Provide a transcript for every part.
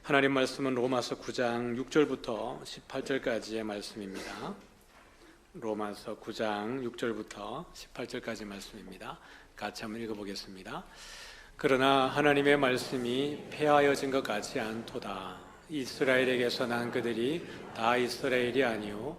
하나님 말씀은 로마서 9장 6절부터 18절까지의 말씀입니다. 로마서 9장 6절부터 18절까지 말씀입니다. 같이 한번 읽어보겠습니다. 그러나 하나님의 말씀이 폐하여진 것 같지 않도다. 이스라엘에게서 난 그들이 다 이스라엘이 아니요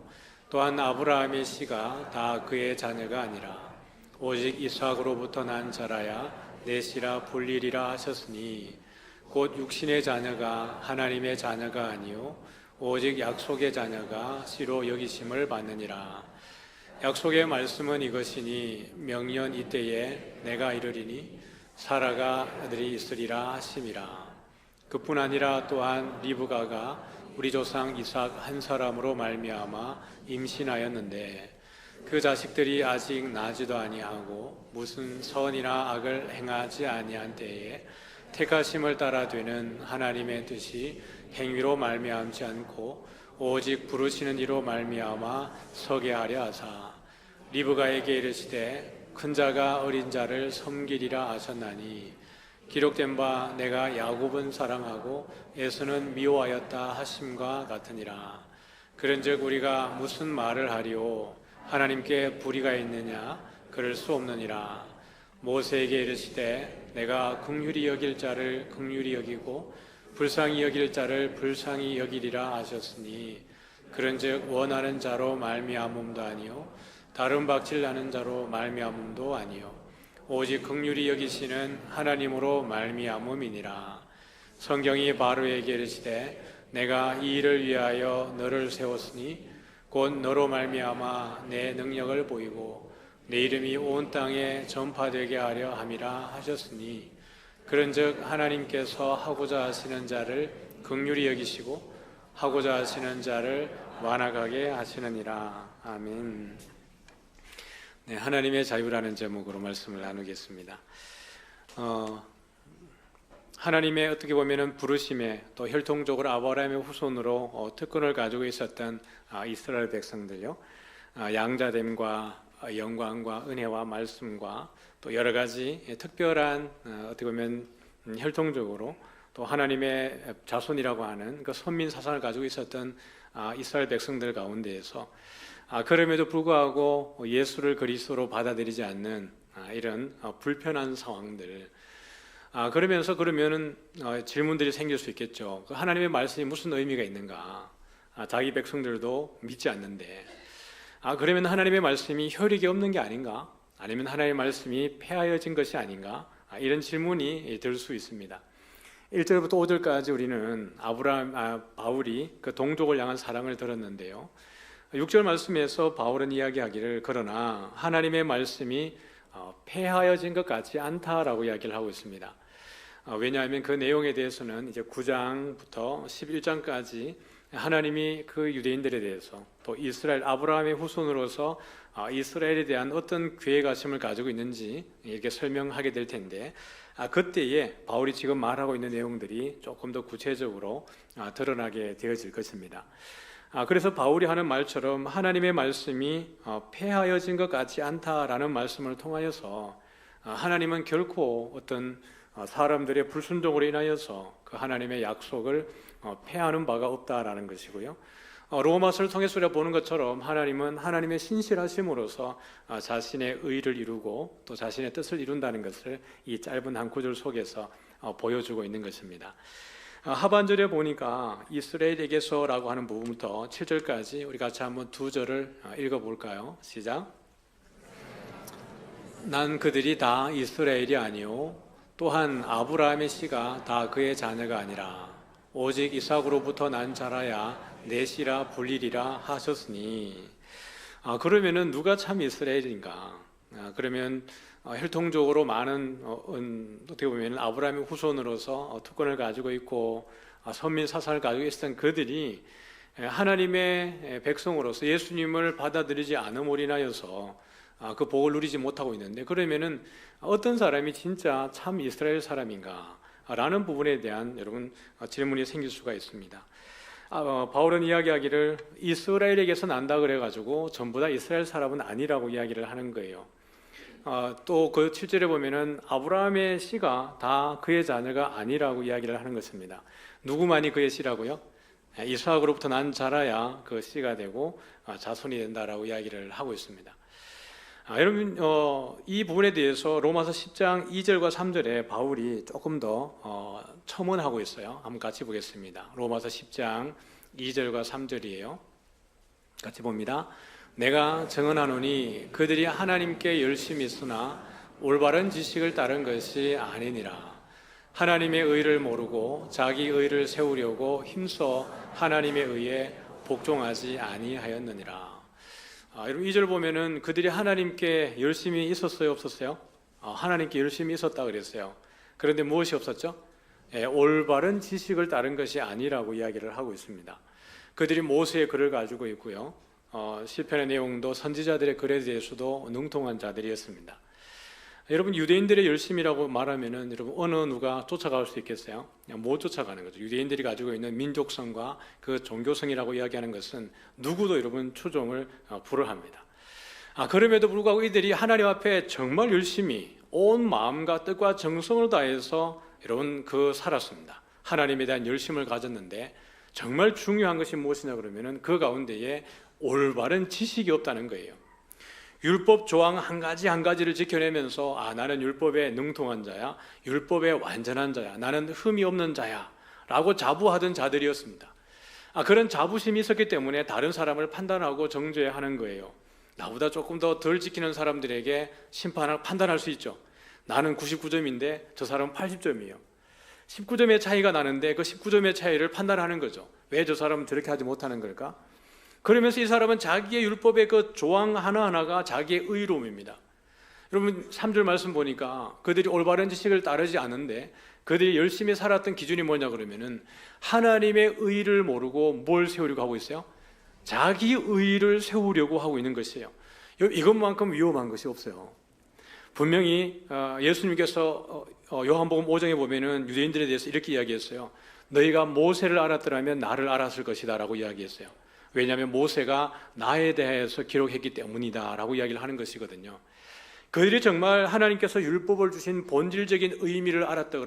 또한 아브라함의 씨가 다 그의 자녀가 아니라 오직 이삭으로부터 난 자라야 내 씨라 불리리라 하셨으니 곧 육신의 자녀가 하나님의 자녀가 아니요 오직 약속의 자녀가 씨로 여기심을 받느니라. 약속의 말씀은 이것이니 명년 이때에 내가 이르리니 사라가 아들이 있으리라 하심이라. 그뿐 아니라 또한 리브가가 우리 조상 이삭 한 사람으로 말미암아 임신하였는데 그 자식들이 아직 나지도 아니하고 무슨 선이나 악을 행하지 아니한 때에 택하심을 따라 되는 하나님의 뜻이 행위로 말미암지 않고 오직 부르시는 이로 말미암아 서게 하려 하사 리브가에게 이르시되 큰 자가 어린 자를 섬기리라 하셨나니 기록된 바 내가 야곱은 사랑하고 에서는 미워하였다 하심과 같으니라. 그런즉 우리가 무슨 말을 하리오 하나님께 불의가 있느냐 그럴 수 없느니라. 모세에게 이르시되 내가 긍휼히 여길 자를 긍휼히 여기고 불쌍히 여길 자를 불쌍히 여기리라 하셨으니 그런즉 원하는 자로 말미암음도 아니요 다른 박질 나는 자로 말미암음도 아니요 오직 긍휼히 여기시는 하나님으로 말미암음이니라. 성경이 바로에게 이르시되 내가 이 일을 위하여 너를 세웠으니 곧 너로 말미암아 내 능력을 보이고 내 이름이 온 땅에 전파되게 하려 함이라 하셨으니 그런즉 하나님께서 하고자 하시는 자를 긍휼히 여기시고 하고자 하시는 자를 완악하게 하시느니라. 아멘. 네, 하나님의 자유라는 제목으로 말씀을 나누겠습니다. 하나님의 어떻게 보면은 부르심에 또 혈통적으로 아브라함의 후손으로 특권을 가지고 있었던 이스라엘 백성들요, 양자됨과 영광과 은혜와 말씀과 또 여러 가지 특별한 어떻게 보면 혈통적으로 또 하나님의 자손이라고 하는 그 선민 사상을 가지고 있었던 이스라엘 백성들 가운데에서 그럼에도 불구하고 예수를 그리스도로 받아들이지 않는 이런 불편한 상황들, 그러면서 그러면은 질문들이 생길 수 있겠죠. 하나님의 말씀이 무슨 의미가 있는가? 자기 백성들도 믿지 않는데 그러면 하나님의 말씀이 효력이 없는 게 아닌가? 아니면 하나님의 말씀이 폐하여진 것이 아닌가? 이런 질문이 들 수 있습니다. 1절부터 5절까지 우리는 바울이 그 동족을 향한 사랑을 들었는데요, 6절 말씀에서 바울은 이야기하기를 그러나 하나님의 말씀이 폐하여진 것 같지 않다라고 이야기를 하고 있습니다. 왜냐하면 그 내용에 대해서는 이제 9장부터 11장까지 하나님이 그 유대인들에 대해서 또 이스라엘 아브라함의 후손으로서 이스라엘에 대한 어떤 계획하심을 가지고 있는지 이렇게 설명하게 될 텐데 그때에 바울이 지금 말하고 있는 내용들이 조금 더 구체적으로 드러나게 되어질 것입니다. 그래서 바울이 하는 말처럼 하나님의 말씀이 폐하여진 것 같지 않다라는 말씀을 통하여서 하나님은 결코 어떤 사람들의 불순종으로 인하여서 그 하나님의 약속을 폐하는 바가 없다라는 것이고요, 로마서를 통해서 우리가 보는 것처럼 하나님은 하나님의 신실하심으로서 자신의 의를 이루고 또 자신의 뜻을 이룬다는 것을 이 짧은 한 구절 속에서 보여주고 있는 것입니다. 하반절에 보니까 이스라엘에게서라고 하는 부분부터 7절까지 우리 같이 한번 두 절을 읽어볼까요? 시작. 난 그들이 다 이스라엘이 아니요 또한 아브라함의 씨가 다 그의 자녀가 아니라 오직 이삭으로부터 난 자라야 내 씨라 불리리라 하셨으니 그러면은 누가 참 이스라엘인가? 그러면 혈통적으로 많은 어떻게 보면 아브라함의 후손으로서 특권을 가지고 있고 선민 사상을 가지고 있었던 그들이 하나님의 백성으로서 예수님을 받아들이지 않음으로 인하여서 그 복을 누리지 못하고 있는데, 그러면은 어떤 사람이 진짜 참 이스라엘 사람인가? 라는 부분에 대한 여러분 질문이 생길 수가 있습니다. 바울은 이야기하기를 이스라엘에게서 난다 그래가지고 전부 다 이스라엘 사람은 아니라고 이야기를 하는 거예요. 또 그 7절에 보면은 아브라함의 씨가 다 그의 자녀가 아니라고 이야기를 하는 것입니다. 누구만이 그의 씨라고요? 이스하크로부터 난 자라야 그 씨가 되고 자손이 된다라고 이야기를 하고 있습니다. 여러분, 이 부분에 대해서 로마서 10장 2절과 3절에 바울이 조금 더 첨언하고 있어요. 한번 같이 보겠습니다. 로마서 10장 2절과 3절이에요. 같이 봅니다. 내가 증언하노니 그들이 하나님께 열심히 있으나 올바른 지식을 따른 것이 아니니라. 하나님의 의를 모르고 자기 의를 세우려고 힘써 하나님의 의에 복종하지 아니하였느니라. 여러분, 2절 보면은 그들이 하나님께 열심히 있었어요, 없었어요? 하나님께 열심히 있었다 그랬어요. 그런데 무엇이 없었죠? 올바른 지식을 따른 것이 아니라고 이야기를 하고 있습니다. 그들이 모세의 글을 가지고 있고요. 시편의 내용도 선지자들의 글에 대해서도 능통한 자들이었습니다. 여러분, 유대인들의 열심이라고 말하면은 여러분 어느 누가 쫓아갈 수 있겠어요? 못 쫓아가는 거죠. 유대인들이 가지고 있는 민족성과 그 종교성이라고 이야기하는 것은 누구도 여러분 추종을 불허합니다. 그럼에도 불구하고 이들이 하나님 앞에 정말 열심히 온 마음과 뜻과 정성을 다해서 여러분 살았습니다. 하나님에 대한 열심을 가졌는데 정말 중요한 것이 무엇이냐 그러면은 그 가운데에 올바른 지식이 없다는 거예요. 율법 조항 한 가지 한 가지를 지켜내면서 나는 율법에 능통한 자야, 율법에 완전한 자야, 나는 흠이 없는 자야 라고 자부하던 자들이었습니다. 그런 자부심이 있었기 때문에 다른 사람을 판단하고 정죄하는 거예요. 나보다 조금 더 덜 지키는 사람들에게 판단할 수 있죠. 나는 99점인데 저 사람은 80점이에요. 19점의 차이가 나는데 그 19점의 차이를 판단하는 거죠. 왜 저 사람은 저렇게 하지 못하는 걸까? 그러면서 이 사람은 자기의 율법의 그 조항 하나하나가 자기의 의로움입니다. 여러분 3절 말씀 보니까 그들이 올바른 지식을 따르지 않는데 그들이 열심히 살았던 기준이 뭐냐 그러면은 하나님의 의를 모르고 뭘 세우려고 하고 있어요? 자기 의를 세우려고 하고 있는 것이에요. 이것만큼 위험한 것이 없어요. 분명히 예수님께서 요한복음 5장에 보면은 유대인들에 대해서 이렇게 이야기했어요. 너희가 모세를 알았더라면 나를 알았을 것이다 라고 이야기했어요. 왜냐하면 모세가 나에 대해서 기록했기 때문이다 라고 이야기를 하는 것이거든요. 그들이 정말 하나님께서 율법을 주신 본질적인 의미를 알았다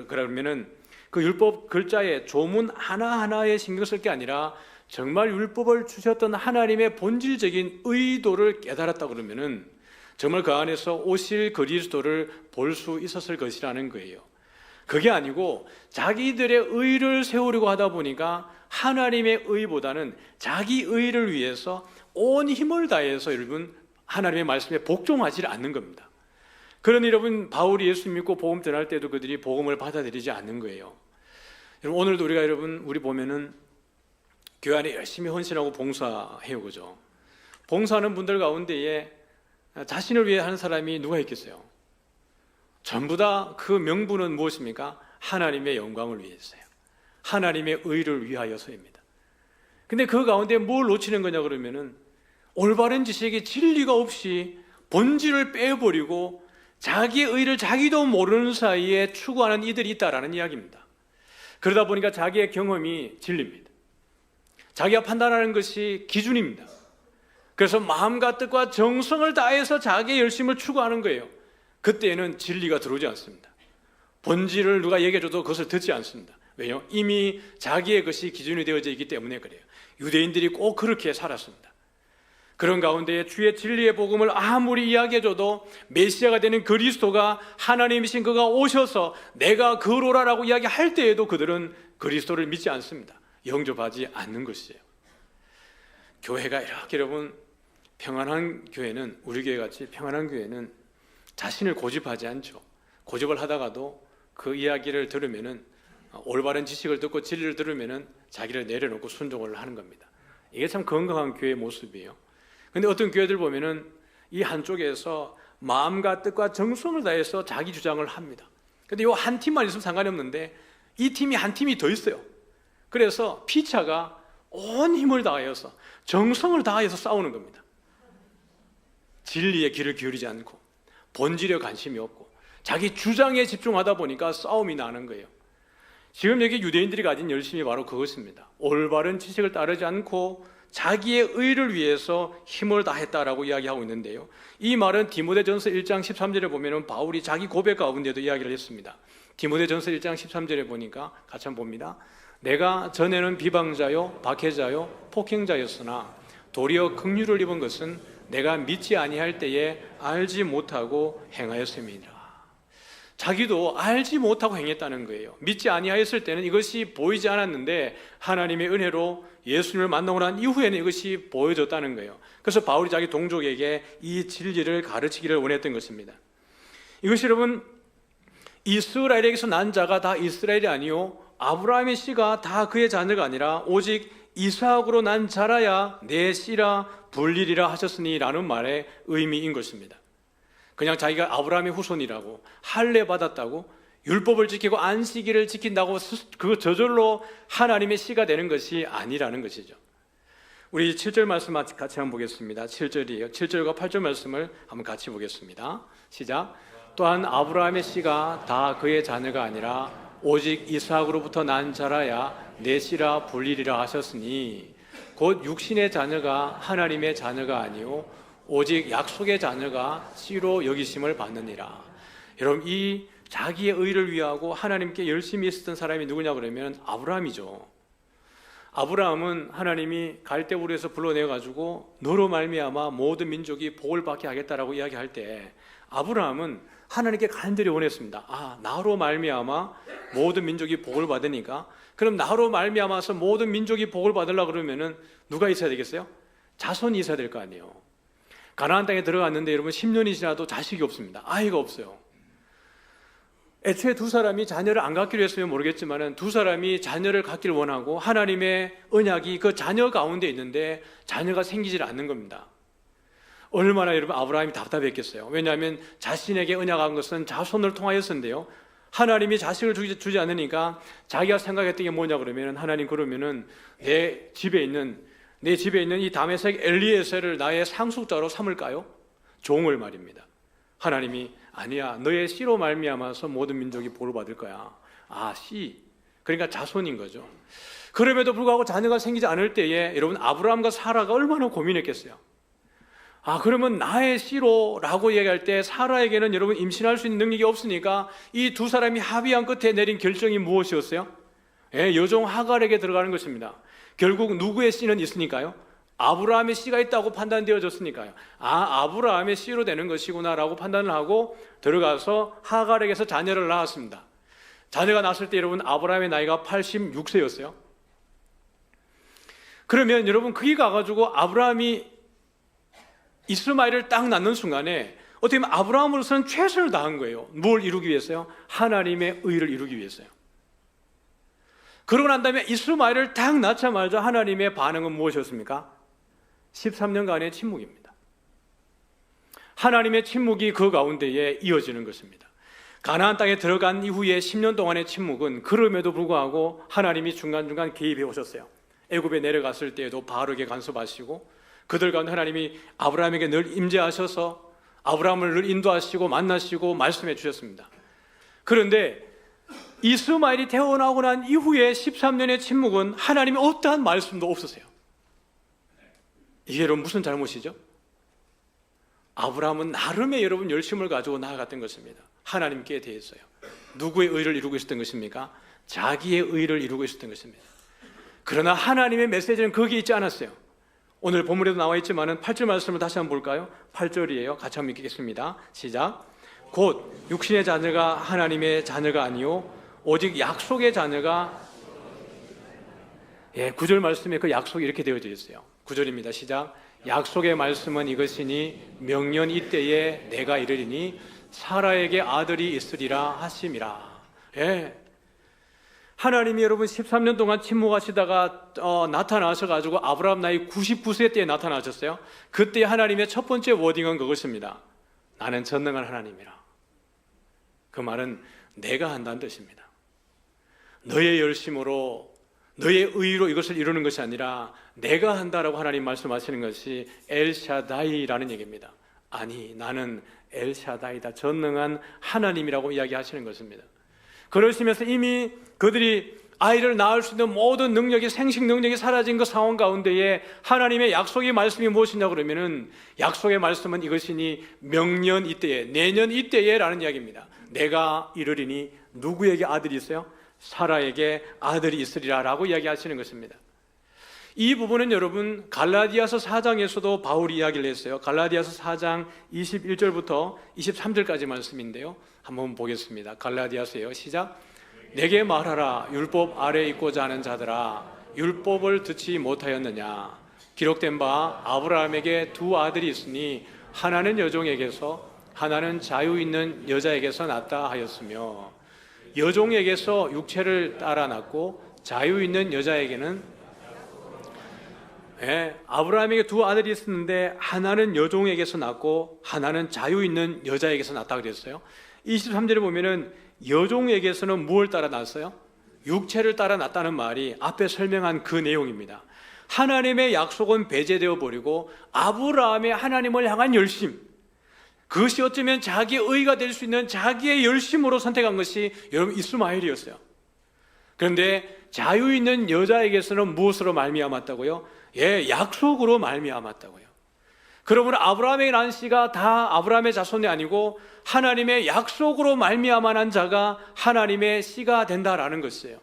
그러면은 그 율법 글자의 조문 하나하나에 신경 쓸 게 아니라 정말 율법을 주셨던 하나님의 본질적인 의도를 깨달았다 그러면은 정말 그 안에서 오실 그리스도를 볼 수 있었을 것이라는 거예요. 그게 아니고 자기들의 의를 세우려고 하다 보니까 하나님의 의보다는 자기 의를 위해서 온 힘을 다해서 여러분 하나님의 말씀에 복종하지 않는 겁니다. 그러니 여러분 바울이 예수 믿고 복음 전할 때도 그들이 복음을 받아들이지 않는 거예요. 여러분 오늘도 우리 보면은 교회 안에 열심히 헌신하고 봉사해요, 그죠? 봉사하는 분들 가운데에 자신을 위해 하는 사람이 누가 있겠어요? 전부 다 그 명분은 무엇입니까? 하나님의 영광을 위해서요. 하나님의 의를 위하여서입니다. 근데 그 가운데 뭘 놓치는 거냐 그러면은 올바른 지식이 진리가 없이 본질을 빼버리고 자기의 의를 자기도 모르는 사이에 추구하는 이들이 있다라는 이야기입니다. 그러다 보니까 자기의 경험이 진리입니다. 자기가 판단하는 것이 기준입니다. 그래서 마음과 뜻과 정성을 다해서 자기의 열심을 추구하는 거예요. 그때에는 진리가 들어오지 않습니다. 본질을 누가 얘기해줘도 그것을 듣지 않습니다. 왜요? 이미 자기의 것이 기준이 되어져 있기 때문에 그래요. 유대인들이 꼭 그렇게 살았습니다. 그런 가운데 주의 진리의 복음을 아무리 이야기해줘도 메시아가 되는 그리스도가 하나님이신 그가 오셔서 내가 그로라라고 이야기할 때에도 그들은 그리스도를 믿지 않습니다. 영접하지 않는 것이에요. 교회가 이렇게 여러분 평안한 교회는, 우리 교회 같이 평안한 교회는 자신을 고집하지 않죠. 고집을 하다가도 그 이야기를 들으면은 올바른 지식을 듣고 진리를 들으면은 자기를 내려놓고 순종을 하는 겁니다. 이게 참 건강한 교회의 모습이에요. 근데 어떤 교회들 보면은 이 한쪽에서 마음과 뜻과 정성을 다해서 자기 주장을 합니다. 근데 이 한 팀만 있으면 상관이 없는데 이 팀이 한 팀이 더 있어요. 그래서 피차가 온 힘을 다하여서 정성을 다하여서 싸우는 겁니다. 진리에 귀를 기울이지 않고 본질에 관심이 없고 자기 주장에 집중하다 보니까 싸움이 나는 거예요. 지금 여기 유대인들이 가진 열심이 바로 그것입니다. 올바른 지식을 따르지 않고 자기의 의를 위해서 힘을 다했다라고 이야기하고 있는데요, 이 말은 디모데전서 1장 13절에 보면 바울이 자기 고백 가운데도 이야기를 했습니다. 디모데전서 1장 13절에 보니까 같이 한번 봅니다. 내가 전에는 비방자요 박해자요 폭행자였으나 도리어 긍휼을 입은 것은 내가 믿지 아니할 때에 알지 못하고 행하였음이니라. 자기도 알지 못하고 행했다는 거예요. 믿지 아니하였을 때는 이것이 보이지 않았는데 하나님의 은혜로 예수님을 만나고 난 이후에는 이것이 보여졌다는 거예요. 그래서 바울이 자기 동족에게 이 진리를 가르치기를 원했던 것입니다. 이것이 여러분, 이스라엘에게서 난 자가 다 이스라엘이 아니요 아브라함의 씨가 다 그의 자녀가 아니라 오직 이삭으로 난 자라야 내 씨라 불리리라 하셨으니 라는 말의 의미인 것입니다. 그냥 자기가 아브라함의 후손이라고 할례 받았다고 율법을 지키고 안식일을 지킨다고 그 저절로 하나님의 씨가 되는 것이 아니라는 것이죠. 우리 7절 말씀 같이 한번 보겠습니다. 7절이에요. 7절과 8절 말씀을 한번 같이 보겠습니다. 시작. 또한 아브라함의 씨가 다 그의 자녀가 아니라 오직 이삭으로부터 난 자라야 내 씨라 불리리라 하셨으니 곧 육신의 자녀가 하나님의 자녀가 아니요 오직 약속의 자녀가 씨로 여기심을 받느니라. 여러분, 이 자기의 의를 위하고 하나님께 열심히 있었던 사람이 누구냐 그러면 아브라함이죠. 아브라함은 하나님이 갈대우르에서 불러내가지고 너로 말미암아 모든 민족이 복을 받게 하겠다라고 이야기할 때 아브라함은 하나님께 간절히 원했습니다. 나로 말미암아 모든 민족이 복을 받으니까 그럼 나로 말미암아서 모든 민족이 복을 받으려고 그러면은 누가 있어야 되겠어요? 자손이 있어야 될 거 아니에요. 가나안 땅에 들어갔는데 여러분 10년이 지나도 자식이 없습니다. 아이가 없어요. 애초에 두 사람이 자녀를 안 갖기로 했으면 모르겠지만 두 사람이 자녀를 갖기를 원하고 하나님의 언약이 그 자녀 가운데 있는데 자녀가 생기질 않는 겁니다. 얼마나 여러분 아브라함이 답답했겠어요. 왜냐하면 자신에게 언약한 것은 자손을 통하였는데요, 하나님이 자식을 주지 않으니까 자기가 생각했던 게 뭐냐 그러면 하나님 그러면은 내 집에 있는 이 다메섹 엘리에셀을 나의 상속자로 삼을까요? 종을 말입니다. 하나님이 아니야, 너의 씨로 말미암아서 모든 민족이 복을 받을 거야. 씨, 그러니까 자손인 거죠. 그럼에도 불구하고 자녀가 생기지 않을 때에 여러분 아브라함과 사라가 얼마나 고민했겠어요. 그러면 나의 씨로라고 얘기할 때 사라에게는 여러분 임신할 수 있는 능력이 없으니까 이 두 사람이 합의한 끝에 내린 결정이 무엇이었어요? 여종 하갈에게 들어가는 것입니다. 결국 누구의 씨는 있으니까요? 아브라함의 씨가 있다고 판단되어졌으니까요. 아브라함의 씨로 되는 것이구나라고 판단을 하고 들어가서 하갈에게서 자녀를 낳았습니다. 자녀가 낳았을 때 여러분 아브라함의 나이가 86세였어요. 그러면 여러분 그게 가가지고 아브라함이 이스마엘을 딱 낳는 순간에 어떻게 보면 아브라함으로서는 최선을 다한 거예요. 뭘 이루기 위해서요? 하나님의 의를 이루기 위해서요. 그러고 난 다음에 이스마엘을 딱 낳자마자 하나님의 반응은 무엇이었습니까? 13년간의 침묵입니다. 하나님의 침묵이 그 가운데에 이어지는 것입니다. 가나안 땅에 들어간 이후에 10년 동안의 침묵은 그럼에도 불구하고 하나님이 중간중간 개입해 오셨어요. 애굽에 내려갔을 때에도 바로에게 간섭하시고 그들 가운데 하나님이 아브라함에게 늘 임재하셔서 아브라함을 늘 인도하시고 만나시고 말씀해 주셨습니다. 그런데 이스마엘이 태어나고 난 이후에 13년의 침묵은 하나님의 어떠한 말씀도 없으세요. 이게 여러분 무슨 잘못이죠? 아브라함은 나름의 여러분 열심을 가지고 나아갔던 것입니다. 하나님께 대해서요. 누구의 의를 이루고 있었던 것입니까? 자기의 의를 이루고 있었던 것입니다. 그러나 하나님의 메시지는 거기에 있지 않았어요. 오늘 본문에도 나와 있지만 8절 말씀을 다시 한번 볼까요? 8절이에요. 같이 한번 읽겠습니다. 시작. 곧 육신의 자녀가 하나님의 자녀가 아니요 오직 약속의 자녀가 9절 말씀에 그 약속이 이렇게 되어져 있어요. 9절입니다. 시작. 약속의 말씀은 이것이니 명년 이때에 내가 이르리니 사라에게 아들이 있으리라 하심이라. 하나님이 여러분 13년 동안 침묵하시다가 나타나셔가지고 아브라함 나이 99세 때에 나타나셨어요. 그때 하나님의 첫 번째 워딩은 그것입니다. 나는 전능한 하나님이라. 그 말은 내가 한다는 뜻입니다. 너의 열심으로 너의 의로 이것을 이루는 것이 아니라 내가 한다라고 하나님 말씀하시는 것이 엘샤다이라는 얘기입니다. 아니, 나는 엘샤다이다, 전능한 하나님이라고 이야기하시는 것입니다. 그러시면서 이미 그들이 아이를 낳을 수 있는 모든 능력이, 생식 능력이 사라진 그 상황 가운데에 하나님의 약속의 말씀이 무엇이냐 그러면은, 약속의 말씀은 이것이니 명년 이때에, 내년 이때에 라는 이야기입니다. 내가 이르리니 누구에게 아들이 있어요? 사라에게 아들이 있으리라 라고 이야기하시는 것입니다. 이 부분은 여러분 갈라디아서 4장에서도 바울이 이야기를 했어요. 갈라디아서 4장 21절부터 23절까지 말씀인데요, 한번 보겠습니다. 갈라디아서예요. 시작. 내게 말하라. 율법 아래에 있고자 하는 자들아, 율법을 듣지 못하였느냐? 기록된 바 아브라함에게 두 아들이 있으니 하나는 여종에게서 하나는 자유 있는 여자에게서 났다 하였으며, 여종에게서 육체를 따라 났고 자유 있는 여자에게는, 아브라함에게 두 아들이 있었는데 하나는 여종에게서 났고 하나는 자유 있는 여자에게서 났다 그랬어요. 23절에 보면은 여종에게서는 무엇을 따라 났어요? 육체를 따라 났다는 말이 앞에 설명한 그 내용입니다. 하나님의 약속은 배제되어 버리고 아브라함의 하나님을 향한 열심, 그것이 어쩌면 자기의 의가 될 수 있는 자기의 열심으로 선택한 것이 여러분 이스마엘이었어요. 그런데 자유 있는 여자에게서는 무엇으로 말미암았다고요? 약속으로 말미암았다고요. 그러므로 아브라함에게 난 씨가 다 아브라함의 자손이 아니고 하나님의 약속으로 말미암아 난 자가 하나님의 씨가 된다라는 것이에요.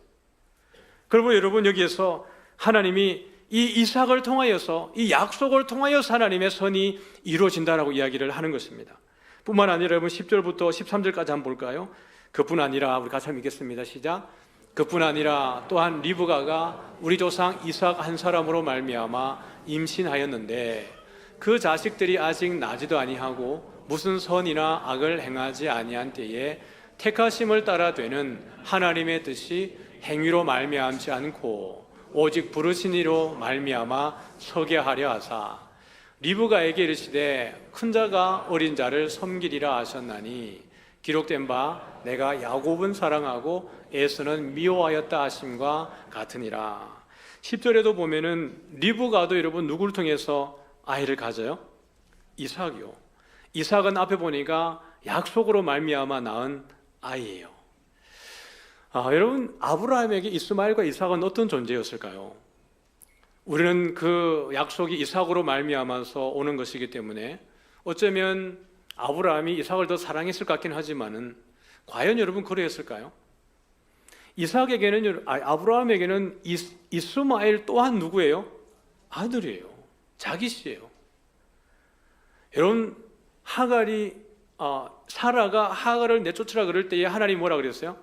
그러므로 여러분 여기에서 하나님이 이 이삭을 통하여서, 이 약속을 통하여서 하나님의 선이 이루어진다라고 이야기를 하는 것입니다. 뿐만 아니라 여러분 10절부터 13절까지 한번 볼까요? 그뿐 아니라, 우리 같이 한번 읽겠습니다. 시작. 그뿐 아니라 또한 리브가가 우리 조상 이삭 한 사람으로 말미암아 임신하였는데 그 자식들이 아직 나지도 아니하고 무슨 선이나 악을 행하지 아니한 때에 택하심을 따라 되는 하나님의 뜻이 행위로 말미암지 않고 오직 부르신 이로 말미암아 서게 하려 하사 리브가에게 이르시되 큰 자가 어린 자를 섬기리라 하셨나니 기록된 바 내가 야곱은 사랑하고 에서는 미워하였다 하심과 같으니라. 10절에도 보면은 리브가도 여러분 누구를 통해서 아이를 가져요? 이삭이요. 이삭은 앞에 보니까 약속으로 말미암아 낳은 아이예요. 여러분 아브라함에게 이스마엘과 이삭은 어떤 존재였을까요? 우리는 그 약속이 이삭으로 말미암아서 오는 것이기 때문에 어쩌면 아브라함이 이삭을 더 사랑했을 것 같긴 하지만은 과연 여러분 그러했을까요? 이삭에게는, 아브라함에게는 이스마엘 또한 누구예요? 아들이에요. 자기 씨예요. 여러분 사라가 하갈을 내쫓으라 그럴 때에 하나님이 뭐라 그랬어요?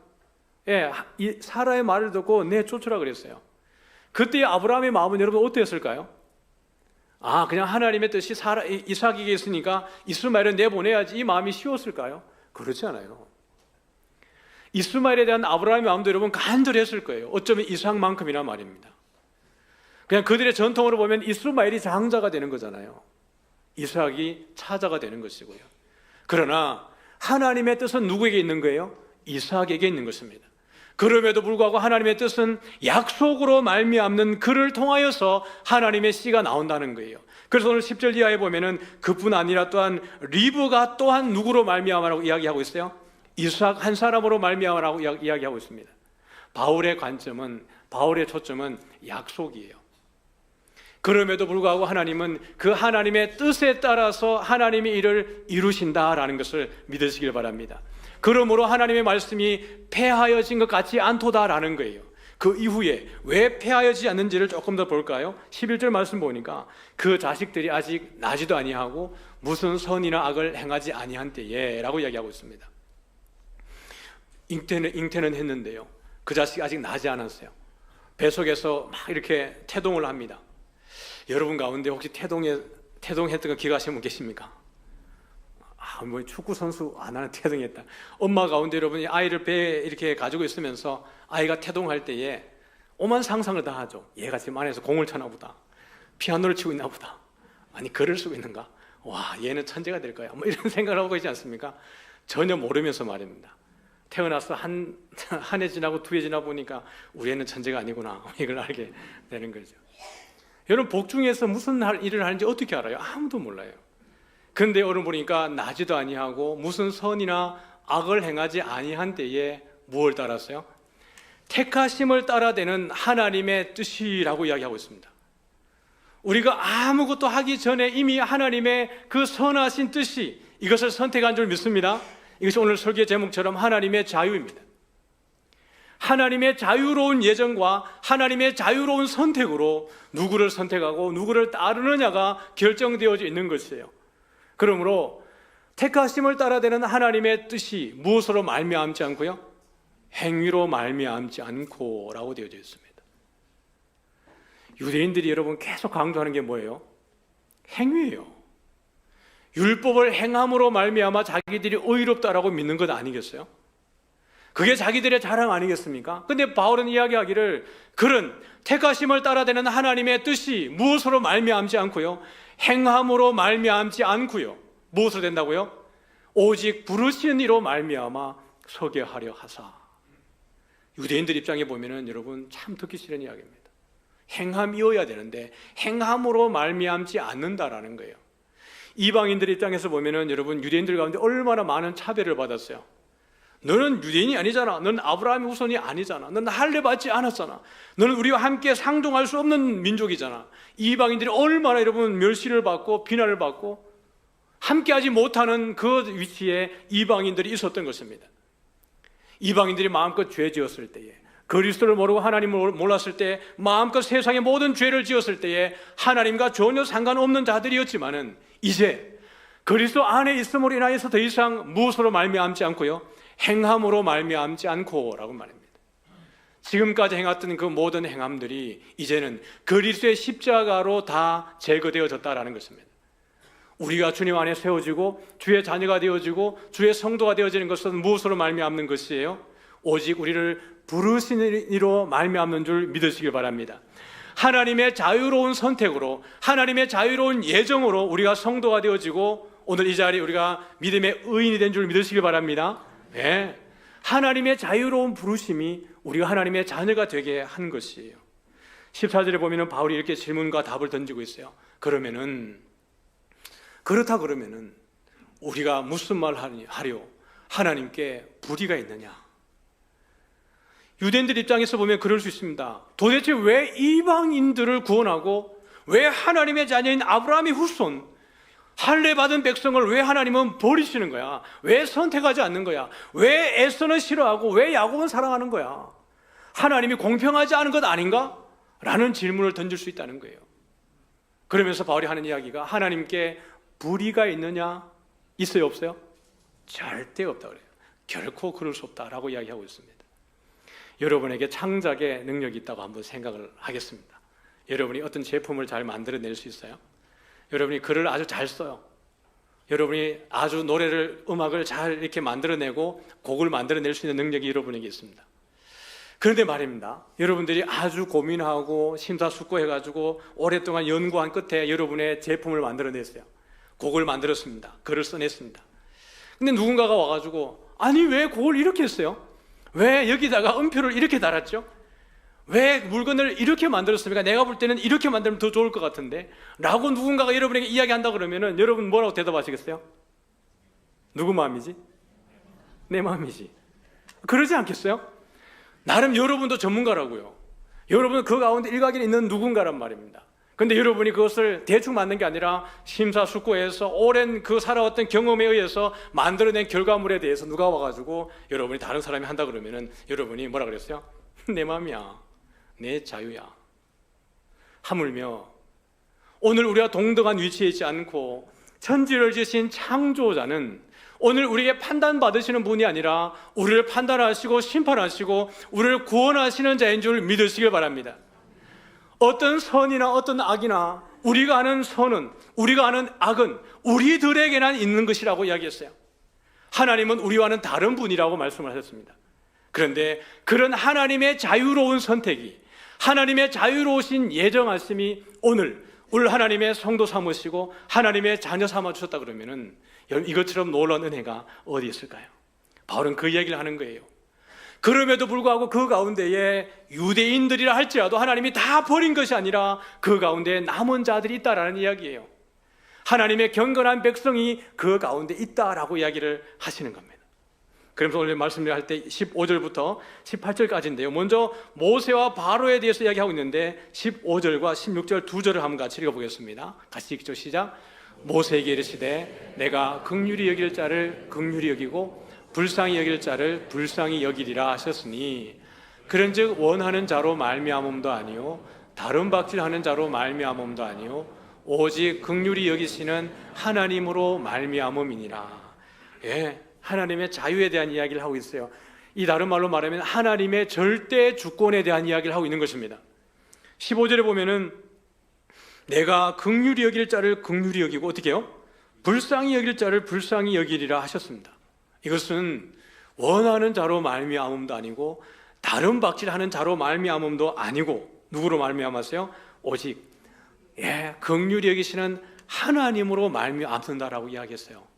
사라의 말을 듣고 내쫓으라 그랬어요. 그때 아브라함의 마음은 여러분 어땠을까요? 그냥 하나님의 뜻이 이삭에게 있으니까 이스마엘을 내보내야지, 이 마음이 쉬웠을까요? 그렇지 않아요. 이스마엘에 대한 아브라함의 마음도 여러분 간절했을 거예요. 어쩌면 이삭만큼이나 말입니다. 그냥 그들의 전통으로 보면 이스마엘이 장자가 되는 거잖아요. 이삭이 차자가 되는 것이고요. 그러나 하나님의 뜻은 누구에게 있는 거예요? 이삭에게 있는 것입니다. 그럼에도 불구하고 하나님의 뜻은 약속으로 말미암는 그를 통하여서 하나님의 씨가 나온다는 거예요. 그래서 오늘 10절 이하에 보면은 그뿐 아니라 또한 리브가 또한 누구로 말미암아라고 이야기하고 있어요? 이삭 한 사람으로 말미암아라고 이야기하고 있습니다. 바울의 관점은, 바울의 초점은 약속이에요. 그럼에도 불구하고 하나님은 그 하나님의 뜻에 따라서 하나님이 이를 이루신다라는 것을 믿으시길 바랍니다. 그러므로 하나님의 말씀이 폐하여진 것 같지 않도다라는 거예요. 그 이후에 왜 폐하여지지 않는지를 조금 더 볼까요? 11절 말씀 보니까 그 자식들이 아직 나지도 아니하고 무슨 선이나 악을 행하지 아니한 때에 라고 이야기하고 있습니다. 잉태는 했는데요, 그 자식이 아직 나지 않았어요. 뱃속에서 막 이렇게 태동을 합니다. 여러분 가운데 혹시 태동했던 거 기억하시는 분 계십니까? 뭐 축구 선수 나는 태동했다. 엄마 가운데 여러분이 아이를 배에 이렇게 가지고 있으면서 아이가 태동할 때에 오만 상상을 다 하죠. 얘가 지금 안에서 공을 차나 보다, 피아노를 치고 있나 보다, 아니 글을 쓰고 있는가, 와 얘는 천재가 될 거야, 뭐 이런 생각을 하고 있지 않습니까? 전혀 모르면서 말입니다. 태어나서 한 해 지나고 두 해 지나 보니까 우리 애는 천재가 아니구나, 이걸 알게 되는 거죠. 여러분 복중에서 무슨 일을 하는지 어떻게 알아요? 아무도 몰라요. 그런데 오늘 보니까 나지도 아니하고 무슨 선이나 악을 행하지 아니한 때에 무엇을 따랐어요? 택하심을 따라되는 하나님의 뜻이라고 이야기하고 있습니다. 우리가 아무것도 하기 전에 이미 하나님의 그 선하신 뜻이 이것을 선택한 줄 믿습니다. 이것이 오늘 설교 제목처럼 하나님의 자유입니다. 하나님의 자유로운 예정과 하나님의 자유로운 선택으로 누구를 선택하고 누구를 따르느냐가 결정되어져 있는 것이에요. 그러므로 택하심을 따라되는 하나님의 뜻이 무엇으로 말미암지 않고요? 행위로 말미암지 않고 라고 되어져 있습니다. 유대인들이 여러분 계속 강조하는 게 뭐예요? 행위예요. 율법을 행함으로 말미암아 자기들이 의롭다라고 믿는 것 아니겠어요? 그게 자기들의 자랑 아니겠습니까? 근데 바울은 이야기하기를 그런 택하심을 따라되는 하나님의 뜻이 무엇으로 말미암지 않고요? 행함으로 말미암지 않고요. 무엇으로 된다고요? 오직 부르신 이로 말미암아 서게 하려 하사. 유대인들 입장에 보면은 여러분 참 듣기 싫은 이야기입니다. 행함이어야 되는데 행함으로 말미암지 않는다라는 거예요. 이방인들 입장에서 보면은 여러분 유대인들 가운데 얼마나 많은 차별을 받았어요. 너는 유대인이 아니잖아. 너는 아브라함의 후손이 아니잖아. 너는 할례 받지 않았잖아. 너는 우리와 함께 상종할 수 없는 민족이잖아. 이방인들이 얼마나 여러분 멸시를 받고 비난을 받고 함께하지 못하는 그 위치에 이방인들이 있었던 것입니다. 이방인들이 마음껏 죄 지었을 때에, 그리스도를 모르고 하나님을 몰랐을 때, 마음껏 세상의 모든 죄를 지었을 때에 하나님과 전혀 상관없는 자들이었지만은 이제 그리스도 안에 있음으로 인하여서 더 이상 무엇으로 말미암지 않고요, 행함으로 말미암지 않고라고 말합니다. 지금까지 행했던 그 모든 행함들이 이제는 그리스도의 십자가로 다 제거되어졌다라는 것입니다. 우리가 주님 안에 세워지고 주의 자녀가 되어지고 주의 성도가 되어지는 것은 무엇으로 말미암는 것이에요? 오직 우리를 부르신 이로 말미암는 줄 믿으시길 바랍니다. 하나님의 자유로운 선택으로, 하나님의 자유로운 예정으로 우리가 성도가 되어지고 오늘 이 자리에 우리가 믿음의 의인이 된 줄 믿으시길 바랍니다. 네. 하나님의 자유로운 부르심이 우리가 하나님의 자녀가 되게 한 것이에요. 14절에 보면 바울이 이렇게 질문과 답을 던지고 있어요. 그렇다 그러면은 우리가 무슨 말 하려 하나님께 불의가 있느냐? 유대인들 입장에서 보면 그럴 수 있습니다. 도대체 왜 이방인들을 구원하고 왜 하나님의 자녀인 아브라함의 후손 할례 받은 백성을 왜 하나님은 버리시는 거야? 왜 선택하지 않는 거야? 왜 에서는 싫어하고 왜 야곱은 사랑하는 거야? 하나님이 공평하지 않은 것 아닌가? 라는 질문을 던질 수 있다는 거예요. 그러면서 바울이 하는 이야기가 하나님께 불의가 있느냐? 있어요, 없어요? 절대 없다 그래요. 결코 그럴 수 없다라고 이야기하고 있습니다. 여러분에게 창작의 능력이 있다고 한번 생각을 하겠습니다. 여러분이 어떤 제품을 잘 만들어낼 수 있어요? 여러분이 글을 아주 잘 써요. 여러분이 아주 음악을 잘 이렇게 만들어내고 곡을 만들어낼 수 있는 능력이 여러분에게 있습니다. 그런데 말입니다. 여러분들이 아주 고민하고 심사숙고해가지고 오랫동안 연구한 끝에 여러분의 제품을 만들어냈어요. 곡을 만들었습니다. 글을 써냈습니다. 근데 누군가가 와가지고 아니 왜 곡을 이렇게 했어요? 왜 여기다가 음표를 이렇게 달았죠? 왜 물건을 이렇게 만들었습니까? 내가 볼 때는 이렇게 만들면 더 좋을 것 같은데 라고 누군가가 여러분에게 이야기한다 그러면은 여러분 뭐라고 대답하시겠어요? 누구 마음이지? 내 마음이지. 그러지 않겠어요? 나름 여러분도 전문가라고요. 여러분은 그 가운데 일각에 있는 누군가란 말입니다. 근데 여러분이 그것을 대충 만든 게 아니라 심사숙고해서 오랜 그 살아왔던 경험에 의해서 만들어낸 결과물에 대해서 누가 와가지고 여러분이 다른 사람이 한다 그러면은 여러분이 뭐라 그랬어요? 내 마음이야, 내 자유야. 하물며 오늘 우리가 동등한 위치에 있지 않고 천지를 지으신 창조자는 오늘 우리에게 판단받으시는 분이 아니라 우리를 판단하시고 심판하시고 우리를 구원하시는 자인 줄 믿으시길 바랍니다. 어떤 선이나 어떤 악이나 우리가 아는 선은, 우리가 아는 악은 우리들에게만 있는 것이라고 이야기했어요. 하나님은 우리와는 다른 분이라고 말씀을 하셨습니다. 그런데 그런 하나님의 자유로운 선택이, 하나님의 자유로우신 예정하심이 오늘 하나님의 성도 삼으시고 하나님의 자녀 삼아 주셨다 그러면은 이것처럼 놀라운 은혜가 어디 있을까요? 바울은 그 얘기를 하는 거예요. 그럼에도 불구하고 그 가운데에 유대인들이라 할지라도 하나님이 다 버린 것이 아니라 그 가운데 남은 자들이 있다라는 이야기예요. 하나님의 경건한 백성이 그 가운데 있다라고 이야기를 하시는 겁니다. 그러면서 오늘 말씀을 할 때 15절부터 18절까지인데요. 먼저 모세와 바로에 대해서 이야기하고 있는데 15절과 16절 두 절을 한번 같이 읽어보겠습니다. 같이 읽죠. 시작. 모세에게 이르시되 내가 긍휼히 여길 자를 긍휼히 여기고 불쌍히 여길 자를 불쌍히 여기리라 하셨으니 그런즉 원하는 자로 말미암음도 아니요 다른 박질하는 자로 말미암음도 아니요 오직 긍휼히 여기시는 하나님으로 말미암음이니라. 예, 하나님의 자유에 대한 이야기를 하고 있어요. 이 다른 말로 말하면 하나님의 절대 주권에 대한 이야기를 하고 있는 것입니다. 15절에 보면은 내가 긍휼히 여길 자를 긍휼히 여기고 어떻게 해요? 불쌍히 여길 자를 불쌍히 여기리라 하셨습니다. 이것은 원하는 자로 말미암음도 아니고 다른 박질하는 자로 말미암음도 아니고 누구로 말미암았어요? 오직 긍휼히 여기시는 하나님으로 말미암는다라고 이야기했어요.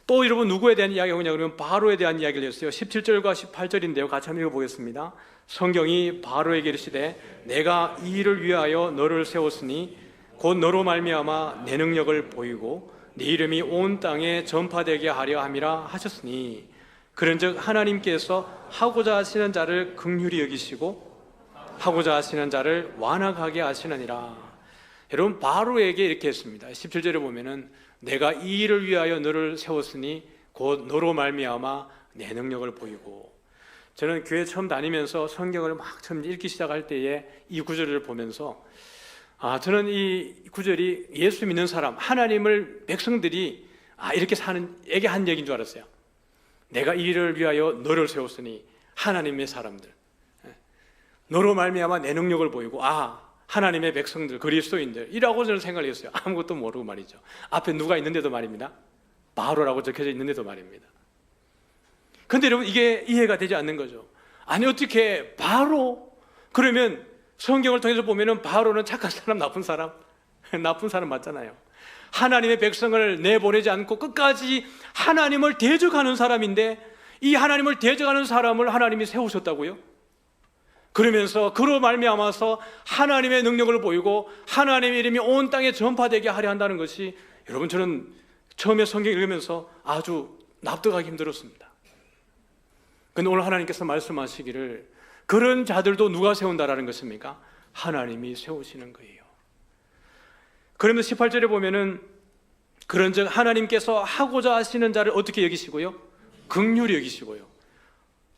또 여러분 누구에 대한 이야기가 오냐 그러면 바로에 대한 이야기를 했어요. 17절과 18절인데요. 같이 한번 읽어보겠습니다. 성경이 바로에게 이르시되 내가 이 일을 위하여 너를 세웠으니 곧 너로 말미암아 내 능력을 보이고 네 이름이 온 땅에 전파되게 하려 함이라 하셨으니 그런즉 하나님께서 하고자 하시는 자를 긍휼히 여기시고 하고자 하시는 자를 완악하게 하시느니라. 여러분 바로에게 이렇게 했습니다. 17절에 보면은 내가 이 일을 위하여 너를 세웠으니 곧 너로 말미암아 내 능력을 보이고. 저는 교회 처음 다니면서 성경을 막 처음 읽기 시작할 때에 이 구절을 보면서 저는 이 구절이 예수 믿는 사람, 하나님을 백성들이 이렇게 사는 에게 한 얘기인 줄 알았어요. 내가 이 일을 위하여 너를 세웠으니 하나님의 사람들, 너로 말미암아 내 능력을 보이고 하나님의 백성들, 그리스도인들 이라고 저는 생각을 했어요. 아무것도 모르고 말이죠. 앞에 누가 있는데도 말입니다. 바로라고 적혀져 있는데도 말입니다. 그런데 여러분 이게 이해가 되지 않는 거죠. 아니 어떻게 바로? 그러면 성경을 통해서 보면은 바로는 착한 사람, 나쁜 사람? 나쁜 사람 맞잖아요. 하나님의 백성을 내보내지 않고 끝까지 하나님을 대적하는 사람인데 이 하나님을 대적하는 사람을 하나님이 세우셨다고요? 그러면서 그로 말미암아서 하나님의 능력을 보이고 하나님의 이름이 온 땅에 전파되게 하려 한다는 것이 여러분 저는 처음에 성경 읽으면서 아주 납득하기 힘들었습니다. 그런데 오늘 하나님께서 말씀하시기를 그런 자들도 누가 세운다라는 것입니까? 하나님이 세우시는 거예요. 그러면서 18절에 보면은 그런즉 하나님께서 하고자 하시는 자를 어떻게 여기시고요? 긍휼히 여기시고요.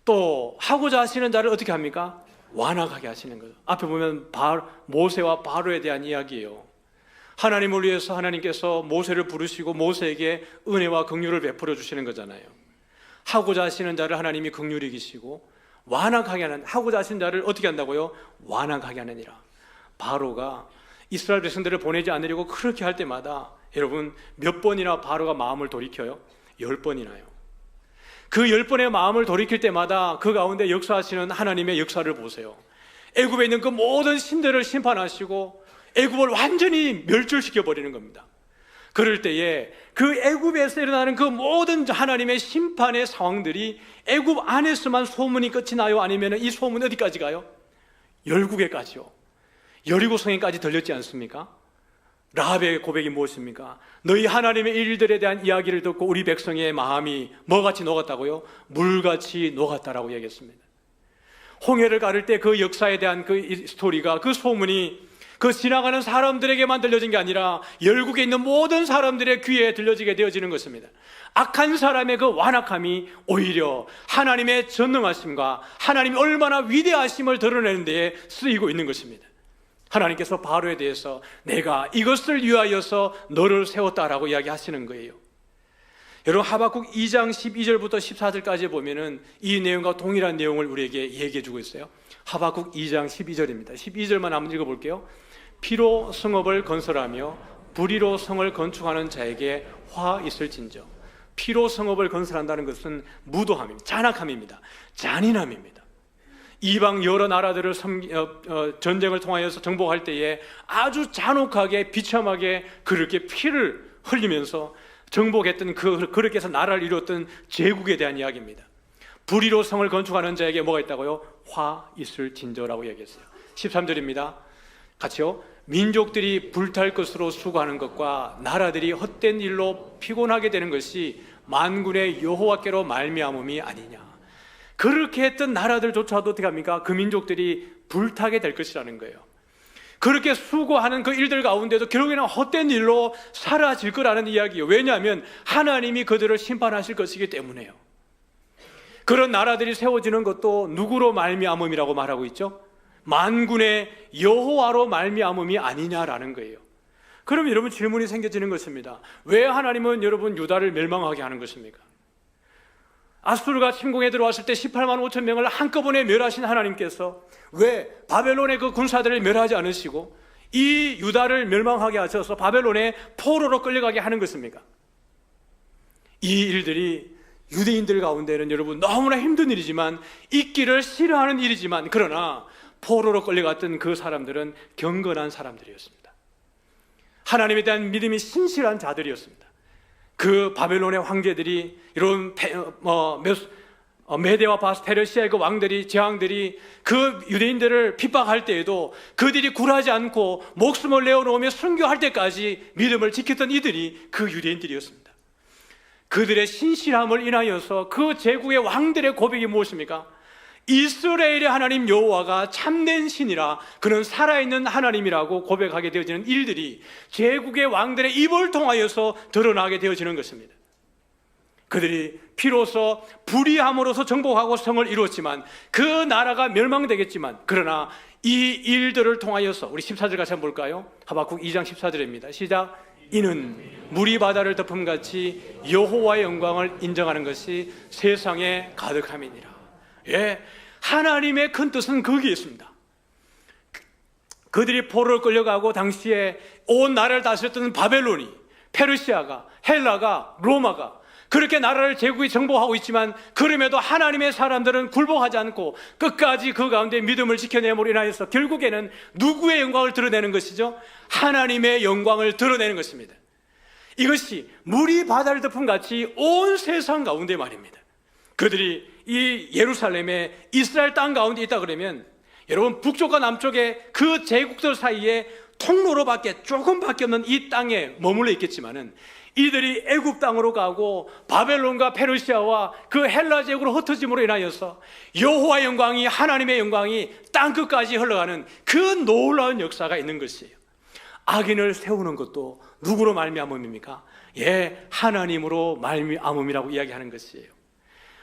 또 하고자 하시는 자를 어떻게 합니까? 완악하게 하시는 거죠. 앞에 보면 모세와 바로에 대한 이야기예요. 하나님을 위해서 하나님께서 모세를 부르시고 모세에게 은혜와 긍휼을 베풀어 주시는 거잖아요. 하고자 하시는 자를 하나님이 긍휼히 여기시고 완악하게 하는, 하고자 하시는 자를 어떻게 한다고요? 완악하게 하느니라. 바로가 이스라엘 백성들을 보내지 않으려고 그렇게 할 때마다 여러분 몇 번이나 바로가 마음을 돌이켜요? 10번이나요. 그 10번의 마음을 돌이킬 때마다 그 가운데 역사하시는 하나님의 역사를 보세요. 애굽에 있는 그 모든 신들을 심판하시고 애굽을 완전히 멸절시켜 버리는 겁니다. 그럴 때에 그 애굽에서 일어나는 그 모든 하나님의 심판의 상황들이 애굽 안에서만 소문이 끝이 나요? 아니면 이 소문이 어디까지 가요? 열국에까지요. 여리고성에까지 들렸지 않습니까? 라합의 고백이 무엇입니까? 너희 하나님의 일들에 대한 이야기를 듣고 우리 백성의 마음이 뭐같이 녹았다고요? 물같이 녹았다라고 얘기했습니다. 홍해를 가를 때 그 역사에 대한 그 스토리가, 그 소문이 그 지나가는 사람들에게만 들려진 게 아니라 열국에 있는 모든 사람들의 귀에 들려지게 되어지는 것입니다. 악한 사람의 그 완악함이 오히려 하나님의 전능하심과 하나님이 얼마나 위대하심을 드러내는 데에 쓰이고 있는 것입니다. 하나님께서 바로에 대해서 내가 이것을 위하여서 너를 세웠다라고 이야기하시는 거예요. 여러분 하박국 2장 12절부터 14절까지 보면은 이 내용과 동일한 내용을 우리에게 얘기해 주고 있어요. 하박국 2장 12절입니다. 12절만 한번 읽어볼게요. 피로 성읍을 건설하며 불의로 성을 건축하는 자에게 화 있을진저. 피로 성읍을 건설한다는 것은 무도함입니다. 잔악함입니다. 잔인함입니다. 이방 여러 나라들을 전쟁을 통하여서 정복할 때에 아주 잔혹하게 비참하게 그렇게 피를 흘리면서 정복했던 그렇게 해서 나라를 이루었던 제국에 대한 이야기입니다. 불의로 성을 건축하는 자에게 뭐가 있다고요? 화 있을 진저라고 얘기했어요. 13절입니다. 같이요. 민족들이 불탈 것으로 수고하는 것과 나라들이 헛된 일로 피곤하게 되는 것이 만군의 여호와께로 말미암음이 아니냐. 그렇게 했던 나라들조차도 어떻게 합니까? 그 민족들이 불타게 될 것이라는 거예요. 그렇게 수고하는 그 일들 가운데도 결국에는 헛된 일로 사라질 거라는 이야기예요. 왜냐하면 하나님이 그들을 심판하실 것이기 때문에요. 그런 나라들이 세워지는 것도 누구로 말미암음이라고 말하고 있죠? 만군의 여호와로 말미암음이 아니냐라는 거예요. 그럼 여러분 질문이 생겨지는 것입니다. 왜 하나님은 여러분 유다를 멸망하게 하는 것입니까? 아수르가 침공에 들어왔을 때 18만 5천 명을 한꺼번에 멸하신 하나님께서 왜 바벨론의 그 군사들을 멸하지 않으시고 이 유다를 멸망하게 하셔서 바벨론의 포로로 끌려가게 하는 것입니까? 이 일들이 유대인들 가운데는 여러분 너무나 힘든 일이지만, 있기를 싫어하는 일이지만, 그러나 포로로 끌려갔던 그 사람들은 경건한 사람들이었습니다. 하나님에 대한 믿음이 신실한 자들이었습니다. 그 바벨론의 황제들이 이런 메대와 페르시아의 그 왕들이, 제왕들이 그 유대인들을 핍박할 때에도 그들이 굴하지 않고 목숨을 내어놓으며 순교할 때까지 믿음을 지켰던 이들이 그 유대인들이었습니다. 그들의 신실함을 인하여서 그 제국의 왕들의 고백이 무엇입니까? 이스라엘의 하나님 여호와가 참된 신이라, 그는 살아있는 하나님이라고 고백하게 되어지는 일들이 제국의 왕들의 입을 통하여서 드러나게 되어지는 것입니다. 그들이 비로소 불의함으로써 정복하고 성을 이루었지만, 그 나라가 멸망되겠지만, 그러나 이 일들을 통하여서 우리 14절 같이 한번 볼까요? 하박국 2장 14절입니다. 시작. 이는 물이 바다를 덮음같이 여호와의 영광을 인정하는 것이 세상에 가득함이니라. 예, 하나님의 큰 뜻은 거기에 있습니다. 그들이 포로로 끌려가고 당시에 온 나라를 다스렸던 바벨론이, 페르시아가, 헬라가, 로마가 그렇게 나라를 제국이 정복하고 있지만, 그럼에도 하나님의 사람들은 굴복하지 않고 끝까지 그 가운데 믿음을 지켜내므로 인하여서 결국에는 누구의 영광을 드러내는 것이죠? 하나님의 영광을 드러내는 것입니다. 이것이 물이 바다를 덮음같이 온 세상 가운데 말입니다. 그들이 이 예루살렘의 이스라엘 땅 가운데 있다 그러면, 여러분 북쪽과 남쪽의 그 제국들 사이에 통로로밖에 조금밖에 없는 이 땅에 머물러 있겠지만은, 이들이 애굽 땅으로 가고 바벨론과 페르시아와 그 헬라 제국으로 흩어짐으로 인하여서 여호와의 영광이, 하나님의 영광이 땅 끝까지 흘러가는 그 놀라운 역사가 있는 것이에요. 악인을 세우는 것도 누구로 말미암음입니까? 예, 하나님으로 말미암음이라고 이야기하는 것이에요.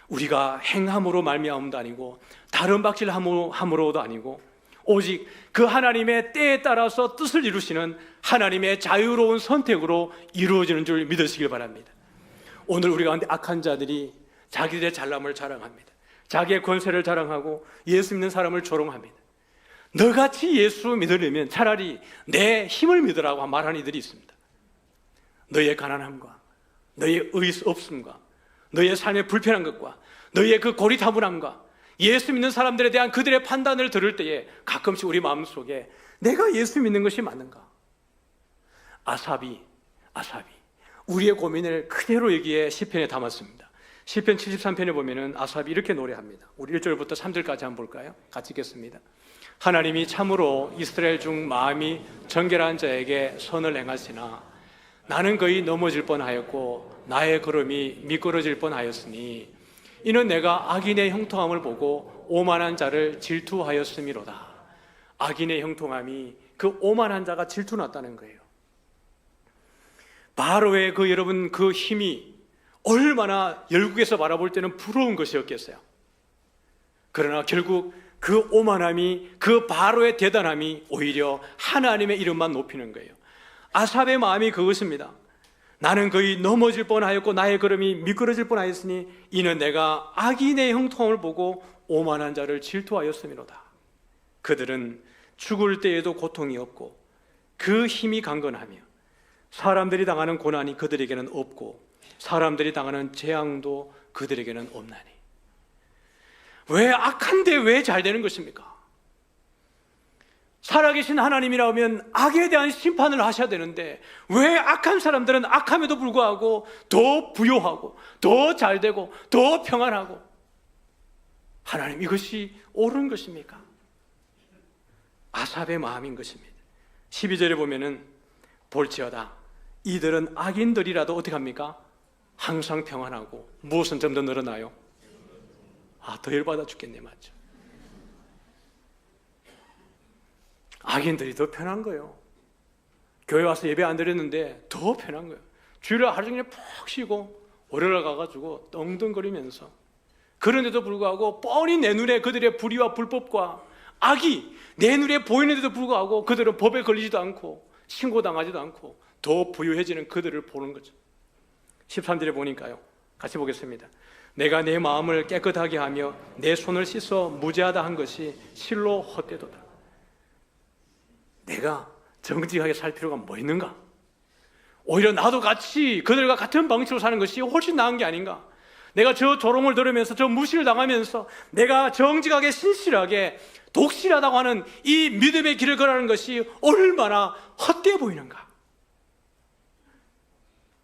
우리가 행함으로 말미암음도 아니고 다른 박질함으로도 아니고, 오직 그 하나님의 때에 따라서 뜻을 이루시는 하나님의 자유로운 선택으로 이루어지는 줄 믿으시길 바랍니다. 오늘 우리 가운데 악한 자들이 자기들의 잘남을 자랑합니다. 자기의 권세를 자랑하고 예수 믿는 사람을 조롱합니다. 너같이 예수 믿으려면 차라리 내 힘을 믿으라고 말하는 이들이 있습니다. 너의 가난함과 너의 의의 없음과 너의 삶의 불편한 것과 너의 그 고리타분함과 예수 믿는 사람들에 대한 그들의 판단을 들을 때에 가끔씩 우리 마음속에 내가 예수 믿는 것이 맞는가? 아삽이 우리의 고민을 그대로 여기에 시편에 담았습니다. 시편 73편에 보면은 아삽이 이렇게 노래합니다. 우리 1절부터 3절까지 한번 볼까요? 같이 읽겠습니다. 하나님이 참으로 이스라엘 중 마음이 정결한 자에게 선을 행하시나 나는 거의 넘어질 뻔하였고 나의 걸음이 미끄러질 뻔하였으니 이는 내가 악인의 형통함을 보고 오만한 자를 질투하였음이로다. 악인의 형통함이, 그 오만한 자가 질투났다는 거예요. 바로의 그 여러분 그 힘이 얼마나 열국에서 바라볼 때는 부러운 것이었겠어요. 그러나 결국 그 오만함이, 그 바로의 대단함이 오히려 하나님의 이름만 높이는 거예요. 아삽의 마음이 그것입니다. 나는 거의 넘어질 뻔하였고 나의 걸음이 미끄러질 뻔하였으니 이는 내가 악인의 형통함을 보고 오만한 자를 질투하였음이로다. 그들은 죽을 때에도 고통이 없고 그 힘이 강건하며 사람들이 당하는 고난이 그들에게는 없고 사람들이 당하는 재앙도 그들에게는 없나니. 왜 악한데 왜 잘 되는 것입니까? 살아계신 하나님이라면 악에 대한 심판을 하셔야 되는데 왜 악한 사람들은 악함에도 불구하고 더 부요하고 더 잘되고 더 평안하고, 하나님 이것이 옳은 것입니까? 아삽의 마음인 것입니다. 12절에 보면은 볼지어다 이들은 악인들이라도 어떻게 합니까? 항상 평안하고 무엇은 좀 더 늘어나요? 더 열받아 죽겠네, 맞죠? 악인들이 더 편한 거예요. 교회 와서 예배 안 드렸는데 더 편한 거예요. 주일에 하루 종일 푹 쉬고 월요일 가가지고 떵떵거리면서, 그런데도 불구하고 뻔히 내 눈에 그들의 불의와 불법과 악이 내 눈에 보이는데도 불구하고 그들은 법에 걸리지도 않고 신고당하지도 않고 더 부유해지는 그들을 보는 거죠. 13절에 보니까요, 같이 보겠습니다. 내가 내 마음을 깨끗하게 하며 내 손을 씻어 무죄하다 한 것이 실로 헛되도다. 내가 정직하게 살 필요가 뭐 있는가? 오히려 나도 같이 그들과 같은 방식으로 사는 것이 훨씬 나은 게 아닌가? 내가 저 조롱을 들으면서 저 무시를 당하면서 내가 정직하게 신실하게 독실하다고 하는 이 믿음의 길을 걸어가는 것이 얼마나 헛되어 보이는가?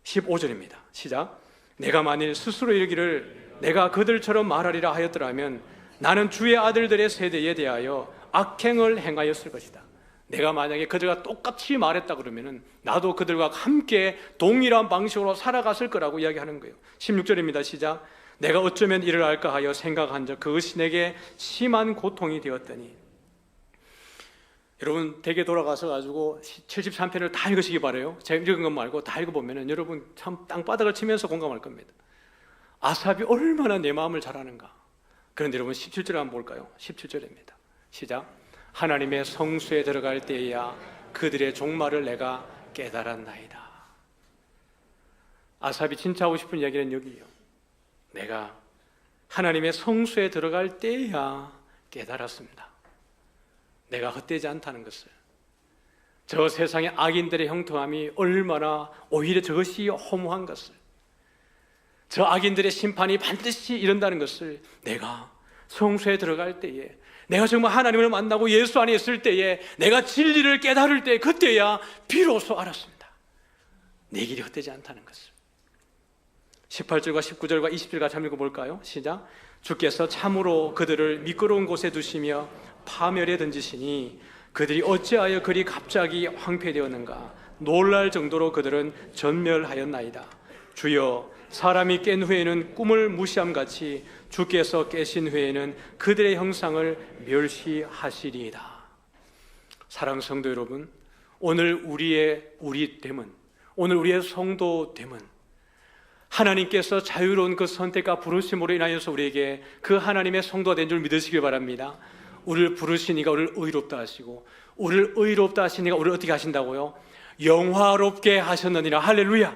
15절입니다. 시작. 내가 만일 스스로 이르기를 내가 그들처럼 말하리라 하였더라면 나는 주의 아들들의 세대에 대하여 악행을 행하였을 것이다. 내가 만약에 그들과 똑같이 말했다 그러면은 나도 그들과 함께 동일한 방식으로 살아갔을 거라고 이야기하는 거예요. 16절입니다. 시작. 내가 어쩌면 이를 알까 하여 생각한 적 그것이 내게 심한 고통이 되었더니. 여러분 댁에 돌아가서 가지고 73편을 다 읽으시기 바라요. 제가 읽은 것 말고 다 읽어보면은 여러분 참 땅바닥을 치면서 공감할 겁니다. 아삽이 얼마나 내 마음을 잘 아는가. 그런데 여러분 17절 한번 볼까요? 17절입니다. 시작. 하나님의 성수에 들어갈 때에야 그들의 종말을 내가 깨달았나이다. 아삽이 진짜 하고 싶은 이야기는 여기요. 내가 하나님의 성수에 들어갈 때에야 깨달았습니다. 내가 헛되지 않다는 것을. 저 세상의 악인들의 형통함이 얼마나 오히려 저것이 허무한 것을, 저 악인들의 심판이 반드시 이른다는 것을 내가 성수에 들어갈 때에, 내가 정말 하나님을 만나고 예수 안에 있을 때에, 내가 진리를 깨달을 때, 그때야 비로소 알았습니다. 내 길이 헛되지 않다는 것을. 18절과 19절과 20절 같이 한번 읽어볼까요? 시작. 주께서 참으로 그들을 미끄러운 곳에 두시며 파멸에 던지시니 그들이 어찌하여 그리 갑자기 황폐되었는가? 놀랄 정도로 그들은 전멸하였나이다. 주여, 사람이 깬 후에는 꿈을 무시함같이 주께서 깨신 후에는 그들의 형상을 멸시하시리이다. 사랑하는 성도 여러분, 오늘 우리됨은, 오늘 우리의 성도됨은 하나님께서 자유로운 그 선택과 부르심으로 인하여서 우리에게 그 하나님의 성도가 된 줄 믿으시길 바랍니다. 우리를 부르신 이가 우리를 의롭다 하시고, 우리를 의롭다 하신 이가 우리를 어떻게 하신다고요? 영화롭게 하셨느니라. 할렐루야.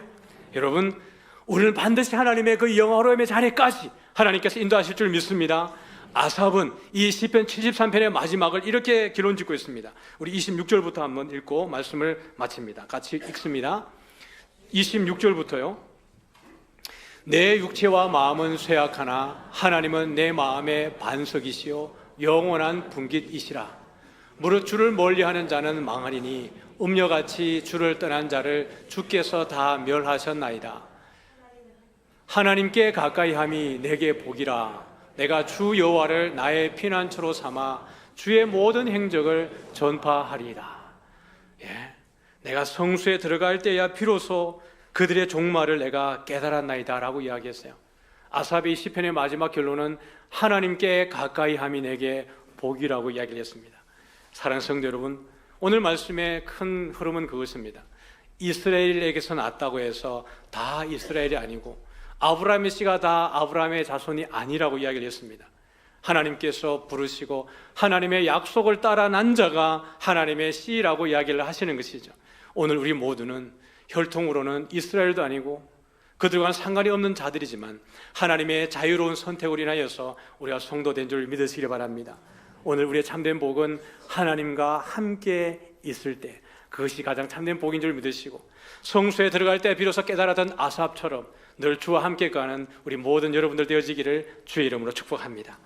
여러분, 우리는 반드시 하나님의 그 영화로움의 자리까지 하나님께서 인도하실 줄 믿습니다. 아삽은 이 시편 73편의 마지막을 이렇게 기론짓고 있습니다. 우리 26절부터 한번 읽고 말씀을 마칩니다. 같이 읽습니다. 26절부터요. 내 육체와 마음은 쇠약하나 하나님은 내 마음의 반석이시요 영원한 분깃이시라. 무릇 주를 멀리하는 자는 망하리니 음녀같이 주를 떠난 자를 주께서 다 멸하셨나이다. 하나님께 가까이함이 내게 복이라. 내가 주 여호와를 나의 피난처로 삼아 주의 모든 행적을 전파하리이다. 내가 성수에 들어갈 때야 비로소 그들의 종말을 내가 깨달았나이다 라고 이야기했어요. 아삽의 시편의 마지막 결론은 하나님께 가까이함이 내게 복이라고 이야기를 했습니다. 사랑하는 성도 여러분, 오늘 말씀의 큰 흐름은 그것입니다. 이스라엘에게서 났다고 해서 다 이스라엘이 아니고, 아브라함의 씨가 다 아브라함의 자손이 아니라고 이야기를 했습니다. 하나님께서 부르시고 하나님의 약속을 따라 난 자가 하나님의 씨라고 이야기를 하시는 것이죠. 오늘 우리 모두는 혈통으로는 이스라엘도 아니고 그들과는 상관이 없는 자들이지만 하나님의 자유로운 선택으로 인하여서 우리가 성도된 줄 믿으시기 바랍니다. 오늘 우리의 참된 복은 하나님과 함께 있을 때, 그것이 가장 참된 복인 줄 믿으시고, 성수에 들어갈 때 비로소 깨달았던 아삽처럼 늘 주와 함께 가는 우리 모든 여러분들 되어지기를 주의 이름으로 축복합니다.